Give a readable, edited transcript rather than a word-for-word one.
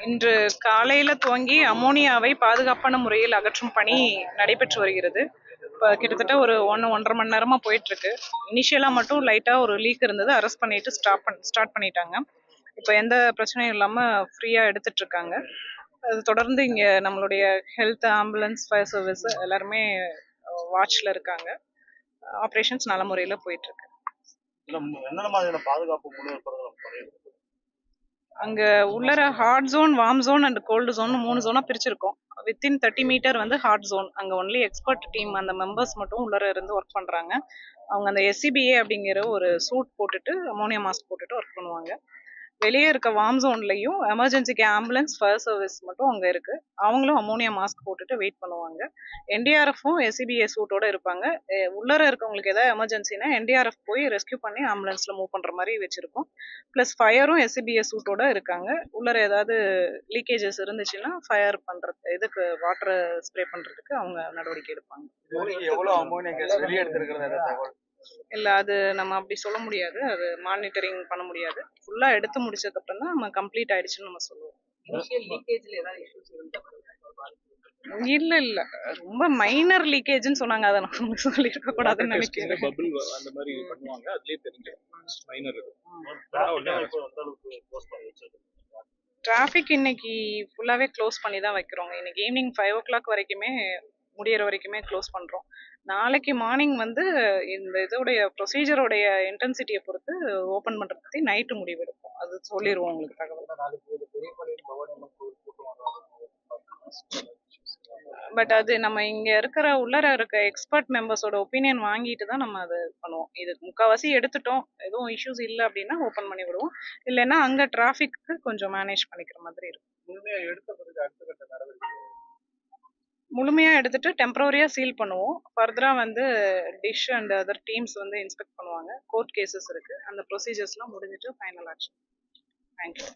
இன்று காலையில துவங்கி அமோனியாவை பாதுகாப்பான முறையில் அகற்றும் பணி நடைபெற்று வருகிறது. இப்போ கிட்டத்தட்ட ஒரு 1-1.5 மணி நேரமா போயிட்டு இருக்கு. இனிஷியலா மட்டும் லைட்டா ஒரு லீக் இருந்தது, அரெஸ்ட் பண்ணிட்டு ஸ்டார்ட் பண்ணிட்டாங்க. இப்போ எந்த பிரச்சனையும் இல்லாம ஃப்ரீயா எடுத்துட்டு இருக்காங்க. அது தொடர்ந்து இங்க நம்மளுடைய ஹெல்த், ஆம்புலன்ஸ், ஃபயர் சர்வீஸ் எல்லாருமே வாட்ச்ல இருக்காங்க. ஆப்ரேஷன்ஸ் நல்ல முறையில போயிட்டு இருக்கு. என்னென்ன மாதிரியான பாதுகாப்பு முழு அங்க உள்ளர hot zone, warm zone and cold zone 3 ஜோனா பிரிச்சிருக்கோம். வித்தின் 30 மீட்டர் வந்து ஹாட் ஜோன். அங்க ஒன்லி எக்ஸ்பர்ட் டீம் அந்த மெம்பர்ஸ் மட்டும் உள்ளர இருந்து ஒர்க் பண்றாங்க. அவங்க அந்த SCBA அப்படிங்கிற ஒரு சூட் போட்டுட்டு அமோனியா மாஸ்க் போட்டுட்டு ஒர்க் பண்ணுவாங்க. வெளியே இருக்க வார்ம் ஜோன்லையும் எமர்ஜென்சிக்கு ஆம்புலன்ஸ், ஃபயர் சர்வீஸ் மட்டும் அங்கே இருக்கு. அவங்களும் அமோனியா மாஸ்க் போட்டுட்டு வெயிட் பண்ணுவாங்க. NDRFும் SCBA சூட்டோட இருப்பாங்க. உள்ளர இருக்கவங்களுக்கு ஏதாவது எமர்ஜென்சினா NDRF போய் ரெஸ்கியூ பண்ணி ஆம்புலன்ஸ்ல மூவ் பண்ற மாதிரி வச்சிருக்கோம். ப்ளஸ் ஃபயரும் SCBA சூட்டோட இருக்காங்க. உள்ளர ஏதாவது லீக்கேஜஸ் இருந்துச்சுன்னா ஃபயர் பண்றது, இதுக்கு வாட்டர் ஸ்ப்ரே பண்றதுக்கு அவங்க நடவடிக்கை எடுப்பாங்க. எவ்வளவு அமோனியா கேஸ் வெளியே எடுத்திருக்கிறது தகவல் இல்ல, அது நம்ம அப்படி சொல்ல முடியாது. அது மானிட்டரிங் பண்ண முடியாது. ஃபுல்லா எடுத்து முடிச்சதுக்கு அப்புறம் தான் நம்ம கம்ப்ளீட் ஆயிடுச்சுன்னு நம்ம சொல்லுவோம். இல்ல இல்ல, ரொம்ப மைனர் லீக்கேஜ்னு சொன்னாங்க. அதை நம்ம சொல்லிருக்க கூடாதுன்னு நினைக்கிறேன். பபிள் அந்த மாதிரி பண்ணுவாங்க, அதுலயே தெரிஞ்சிடும் மைனர். டிராஃபிக் இன்னைக்கு ஃபுல்லாவே க்ளோஸ் பண்ணி தான் வைக்கிறோம். இன்னைக்கு ஈவினிங் 5 o'clock வரைக்குமே முடியிற வரைக்குமே க்ளோஸ் பண்றோம். நாளைக்கு மார்னிங் வந்து இந்த இதோடைய ப்ரொசீஜரோடைய இன்டென்சிட்டியை பொறுத்து ஓப்பன் பண்றத பத்தி நைட்டு முடிவெடுப்போம். அது சொல்லிடுவோம் உங்களுக்கு தகவல். பட் அது நம்ம இங்க இருக்கிற உள்ளர இருக்க எக்ஸ்பர்ட் மெம்பர்ஸோட ஒப்பீனியன் வாங்கிட்டு தான் நம்ம அதை பண்ணுவோம். இது முக்கால்வாசி எடுத்துட்டோம், எதுவும் இஷ்யூஸ் இல்லை அப்படின்னா ஓப்பன் பண்ணி விடுவோம். இல்லைன்னா அங்க டிராஃபிக்கு கொஞ்சம் மேனேஜ் பண்ணிக்கிற மாதிரி இருக்கும். முழுமையா எடுத்துட்டு டெம்பரரியா சீல் பண்ணுவோம். ஃபர்தரா வந்து டிஷ் அண்ட் அதர் டீம்ஸ் வந்து இன்ஸ்பெக்ட் பண்ணுவாங்க. கோர்ட் கேசஸ் இருக்கு. அந்த ப்ரொசீஜர்ஸ்லாம் முடிஞ்சிட்டு ஃபைனல் ஆக்ஷன். தேங்க்யூ.